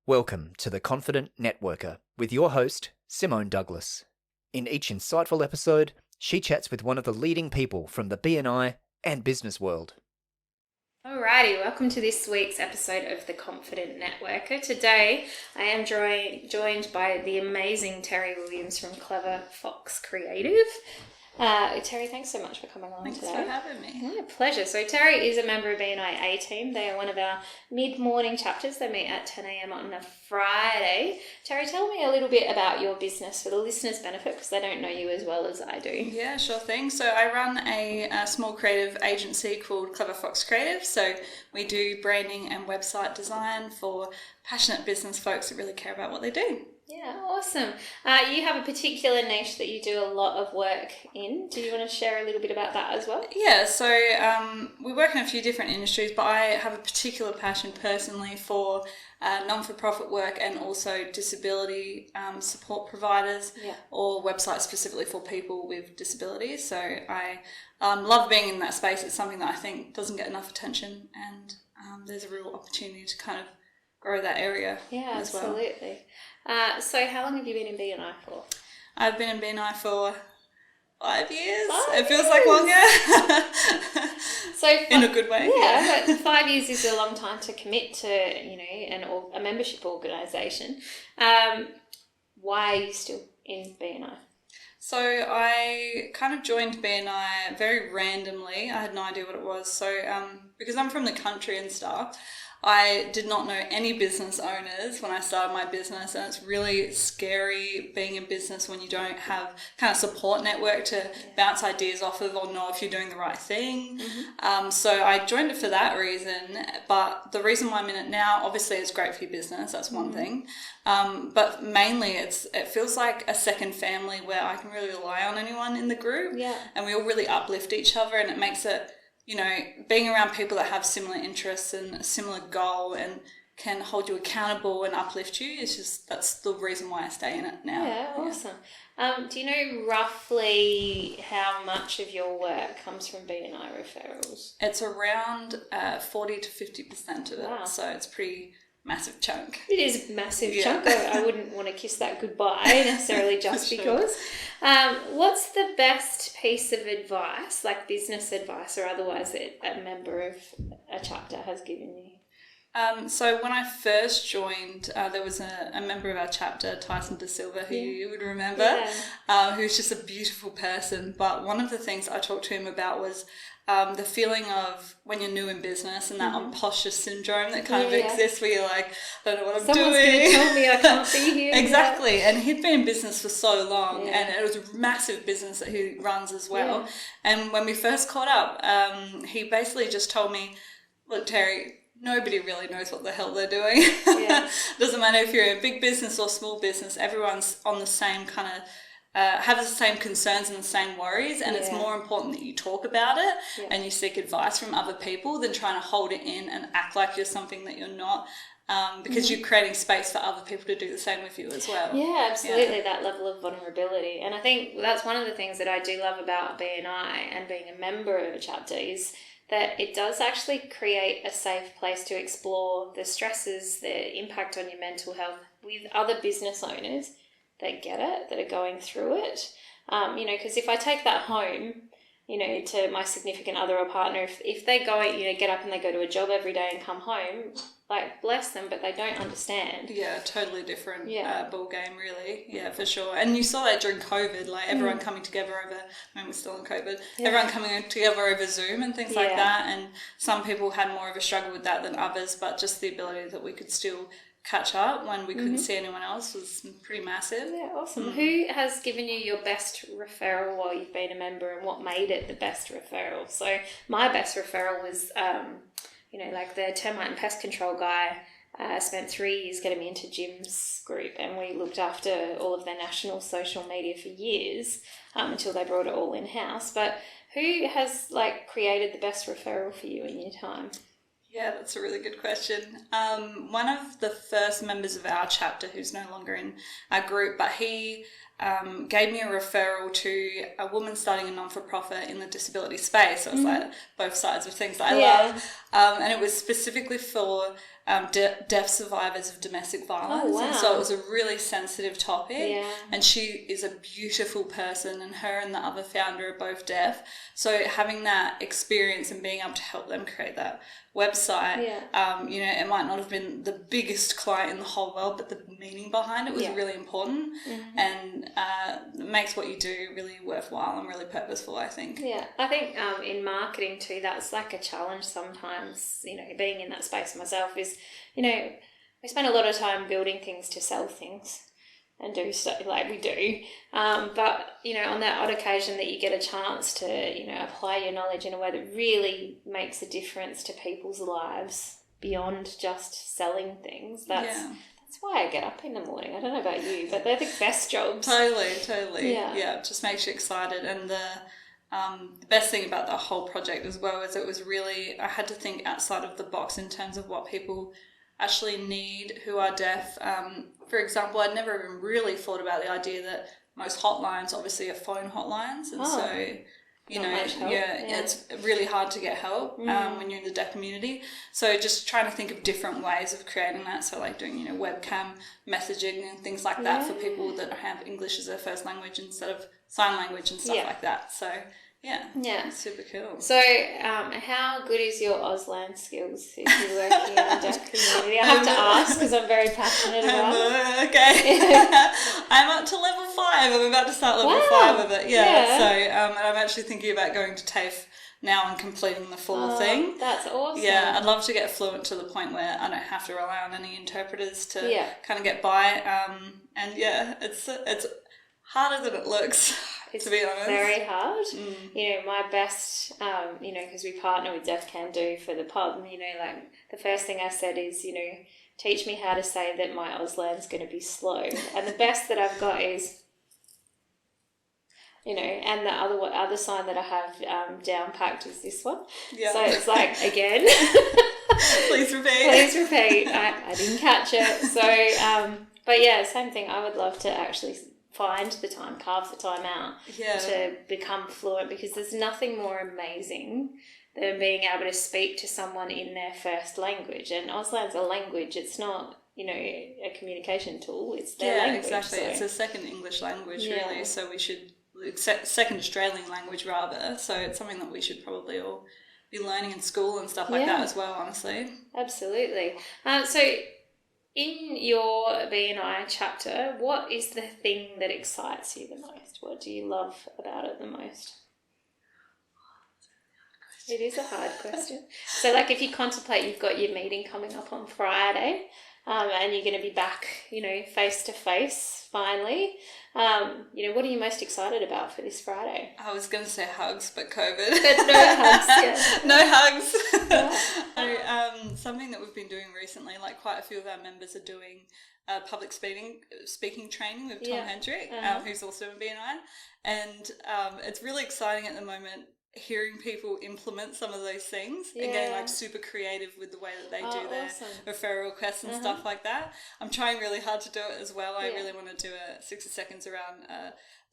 Welcome to The Confident Networker with your host, Simone Douglas. In each insightful episode, she chats with one of the leading people from the BNI and business world. Alrighty, welcome to this week's episode of The Confident Networker. Today, I am joined by the amazing Terri Williams from Clever Fox Creative. Terri, thanks so much for coming on today. Thanks for having me. Yeah, pleasure. So Terri is a member of BNI A Team. They are one of our mid-morning chapters. They meet at 10 a.m. on a Friday. Terri, tell me a little bit about your business for the listeners' benefit, because they don't know you as well as I do. Yeah, sure thing. So I run a small creative agency called Clever Fox Creative. So we do branding and website design for passionate business folks that really care about what they do. Yeah, awesome. You have a particular niche that you do a lot of work in. Do you want to share a little bit about that as well? Yeah, so we work in a few different industries, but I have a particular passion personally for non-for-profit work and also disability support providers or websites specifically for people with disabilities. So I love being in that space. It's something that I think doesn't get enough attention, and there's a real opportunity to kind of grow that area as well. Absolutely. So how long have you been in BNI for? I've been in BNI for 5 years. It feels like longer. So in a good way. Yeah, but 5 years is a long time to commit to, a membership organisation. Why are you still in BNI? So I kind of joined BNI very randomly. I had no idea what it was. So because I'm from the country and stuff, I did not know any business owners when I started my business, and it's really scary being in business when you don't have kind of support network to bounce ideas off of or know if you're doing the right thing. Mm-hmm. So I joined it for that reason, but the reason why I'm in it now, obviously it's great for your business, that's one thing, but mainly it feels like a second family where I can really rely on anyone in the group, and we all really uplift each other, and it makes it, being around people that have similar interests and a similar goal and can hold you accountable and uplift you, that's the reason why I stay in it now. Yeah, awesome. Do you know roughly how much of your work comes from BNI referrals? It's around 40 to 50% of it, so it's a pretty massive chunk. It is a massive chunk. I wouldn't want to kiss that goodbye necessarily just because. What's the best piece of advice, like business advice or otherwise, that a member of a chapter has given you? So when I first joined, there was a member of our chapter, Tyson De Silva, who you would remember, who's just a beautiful person. But one of the things I talked to him about was the feeling of when you're new in business and that imposter syndrome that kind of exists where you're like, I don't know what I'm doing. Someone's going to tell me I can't be here. Exactly. And he'd been in business for so long and it was a massive business that he runs as well. And when we first caught up, he basically just told me, look, Terri, nobody really knows what the hell they're doing. Doesn't matter if you're in a big business or small business, everyone's on the same kind of have the same concerns and the same worries, and it's more important that you talk about it and you seek advice from other people than trying to hold it in and act like you're something that you're not, because you're creating space for other people to do the same with you as well. Yeah, absolutely, that level of vulnerability. And I think that's one of the things that I do love about BNI and being a member of a chapter is that it does actually create a safe place to explore the stresses, the impact on your mental health with other business owners that get it, that are going through it. Because if I take that home, to my significant other or partner, if they go, get up and they go to a job every day and come home, like, bless them, but they don't understand. Yeah, totally different ball game, really. Yeah, for sure. And you saw that during COVID, like everyone coming together over, we're still in COVID, everyone coming together over Zoom and things like that. And some people had more of a struggle with that than others, but just the ability that we could still catch up when we couldn't see anyone else was pretty massive. Yeah, awesome. Who has given you your best referral while you've been a member, and what made it the best referral? So my best referral was, like the termite and pest control guy spent 3 years getting me into Jim's group, and we looked after all of their national social media for years until they brought it all in-house. But who has created the best referral for you in your time? Yeah, that's a really good question. One of the first members of our chapter, who's no longer in our group, but he gave me a referral to a woman starting a non-for-profit in the disability space. So it's like both sides of things that I love. And it was specifically for deaf survivors of domestic violence. Oh, wow. And so it was a really sensitive topic. Yeah. And she is a beautiful person, and her and the other founder are both deaf. So having that experience and being able to help them create that website, you know, it might not have been the biggest client in the whole world, but the meaning behind it was really important, and makes what you do really worthwhile and really purposeful, I think. Yeah, I think in marketing too, that's like a challenge sometimes, you know, being in that space myself is, you know, we spend a lot of time building things to sell things and do stuff like we do. But, you know, on that odd occasion that you get a chance to, you know, apply your knowledge in a way that really makes a difference to people's lives beyond just selling things, that's why I get up in the morning. I don't know about you, but they're the best jobs. Totally. Yeah, it just makes you excited. And the best thing about the whole project as well is it was really, I had to think outside of the box in terms of what people actually need who are deaf. For example, I'd never even really thought about the idea that most hotlines obviously are phone hotlines, and so you know, it's really hard to get help when you're in the deaf community. So just trying to think of different ways of creating that. So like doing, you know, webcam messaging and things like that for people that have English as their first language instead of sign language and stuff like that. So yeah, super cool. So how good is your Auslan skills if you're working in the deaf community? I have to ask because I'm very passionate about it. Okay. I'm up to level 5. I'm about to start level 5 of it. So and I'm actually thinking about going to TAFE now and completing the full thing. That's awesome. Yeah, I'd love to get fluent to the point where I don't have to rely on any interpreters to kind of get by. And yeah, it's harder than it looks. It's to be honest, very hard. You know, my best, you know, because we partner with Deaf Can Do for the pub, you know, like the first thing I said is, you know, teach me how to say that my Auslan's going to be slow. And the best that I've got is, you know, and the other sign that I have down packed is this one. Yeah. So it's like, again. Please repeat. I didn't catch it. So, but yeah, same thing. I would love to actually find the time, carve the time out to become fluent, because there's nothing more amazing than being able to speak to someone in their first language. And Auslan's a language. It's not, you know, a communication tool. It's their language. Yeah, exactly. So. It's a second English language, really. So we should, second Australian language rather. So it's something that we should probably all be learning in school and stuff like that as well, honestly. Absolutely. So in your BNI chapter, what is the thing that excites you the most? What do you love about it the most? It is a hard question. So, like, if you contemplate, you've got your meeting coming up on Friday, and you're going to be back, you know, face to face finally. You know, what are you most excited about for this Friday? I was going to say hugs, but COVID. But no hugs, No hugs. So, something that we've been doing recently, like quite a few of our members are doing public speaking training with Tom Hendrick, who's also in BNI. And it's really exciting at the moment hearing people implement some of those things and getting like super creative with the way that they do their referral requests and stuff like that. I'm trying really hard to do it as well. I really want to do 60 seconds around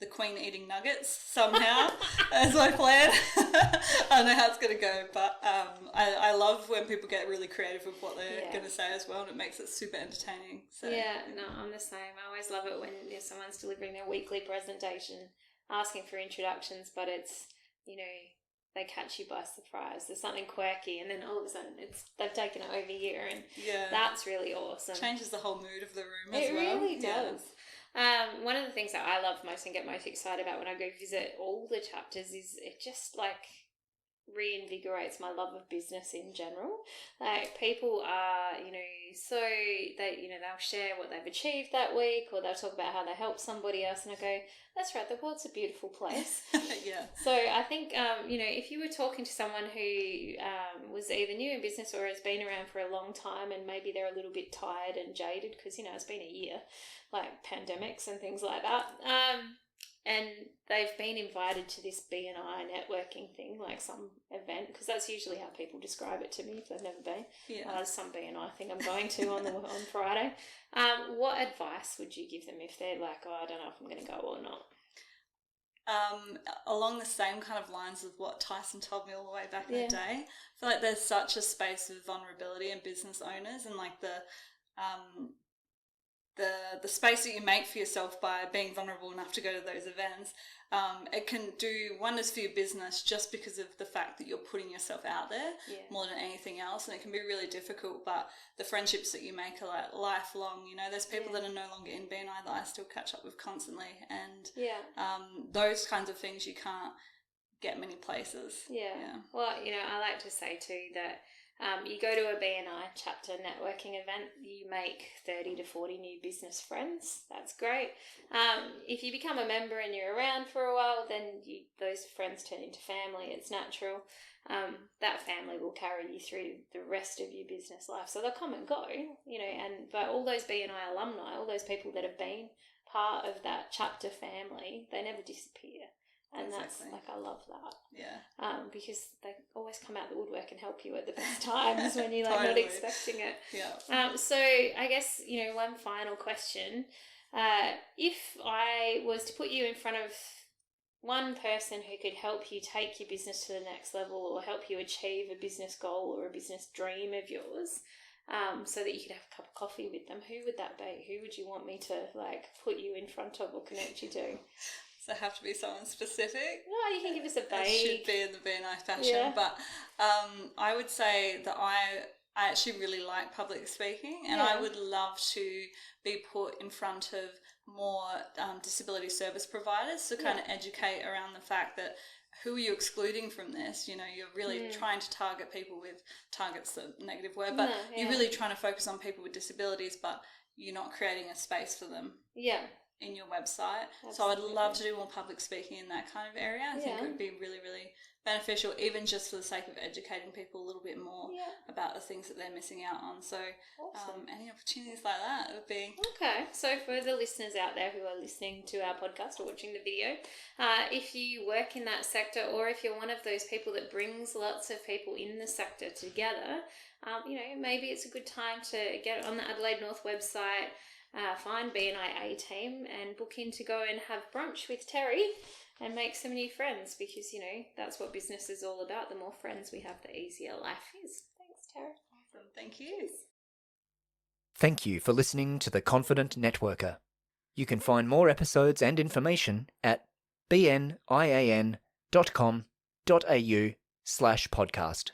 the Queen eating nuggets somehow. That's my plan. I don't know how it's going to go, but I love when people get really creative with what they're going to say as well, and it makes it super entertaining. So no, I'm the same. I always love it when someone's delivering their weekly presentation, asking for introductions, but it's, you know, they catch you by surprise. There's something quirky, and then all of a sudden they've taken it over here, and that's really awesome. Changes the whole mood of the room as well. It really does. One of the things that I love most and get most excited about when I go visit all the chapters is it just like reinvigorates my love of business in general. Like, people are, you know, so they, you know, they'll share what they've achieved that week, or they'll talk about how they helped somebody else, and I go, that's right, the world's a beautiful place. So I think, you know, if you were talking to someone who was either new in business or has been around for a long time, and maybe they're a little bit tired and jaded because, you know, it's been a year, like pandemics and things like that, and they've been invited to this BNI networking thing, like some event, because that's usually how people describe it to me if they've never been. Some BNI thing I'm going to on Friday. What advice would you give them if they're like, oh, I don't know if I'm going to go or not? Along the same kind of lines of what Tyson told me all the way back in the day. I feel like there's such a space of vulnerability in business owners, and like the space that you make for yourself by being vulnerable enough to go to those events, it can do wonders for your business just because of the fact that you're putting yourself out there more than anything else. And it can be really difficult, but the friendships that you make are like lifelong. You know, there's people that are no longer in BNI that I still catch up with constantly, and those kinds of things you can't get many places. Well, you know, I like to say too that you go to a BNI chapter networking event, you make 30 to 40 new business friends. That's great. If you become a member and you're around for a while, then those friends turn into family. It's natural. That family will carry you through the rest of your business life. So they'll come and go, you know, but all those BNI alumni, all those people that have been part of that chapter family, they never disappear. And that's, like, I love that. Yeah. Because they always come out the woodwork and help you at the best times when you're, like, not expecting it. Yeah. So I guess, you know, one final question. If I was to put you in front of one person who could help you take your business to the next level or help you achieve a business goal or a business dream of yours, so that you could have a cup of coffee with them, who would that be? Who would you want me to, like, put you in front of or connect you to? Does it have to be someone specific? No, you can give us a vague. It should be in the BNI fashion, but I would say that I actually really like public speaking, and I would love to be put in front of more disability service providers to kind of educate around the fact that who are you excluding from this? You know, you're really trying to target people with, target's the negative word, but you're really trying to focus on people with disabilities, but you're not creating a space for them. In your website. Absolutely. So I'd love to do more public speaking in that kind of area. I think it would be really, really beneficial, even just for the sake of educating people a little bit more about the things that they're missing out on. So any opportunities like that would be... Okay, so for the listeners out there who are listening to our podcast or watching the video, if you work in that sector, or if you're one of those people that brings lots of people in the sector together, you know, maybe it's a good time to get on the Adelaide North website, find BNI A Team and book in to go and have brunch with Terri and make some new friends, because, you know, that's what business is all about. The more friends we have, the easier life is. Thanks, Terri. Awesome. Thank you. Thank you for listening to The Confident Networker. You can find more episodes and information at bnian.com.au/podcast.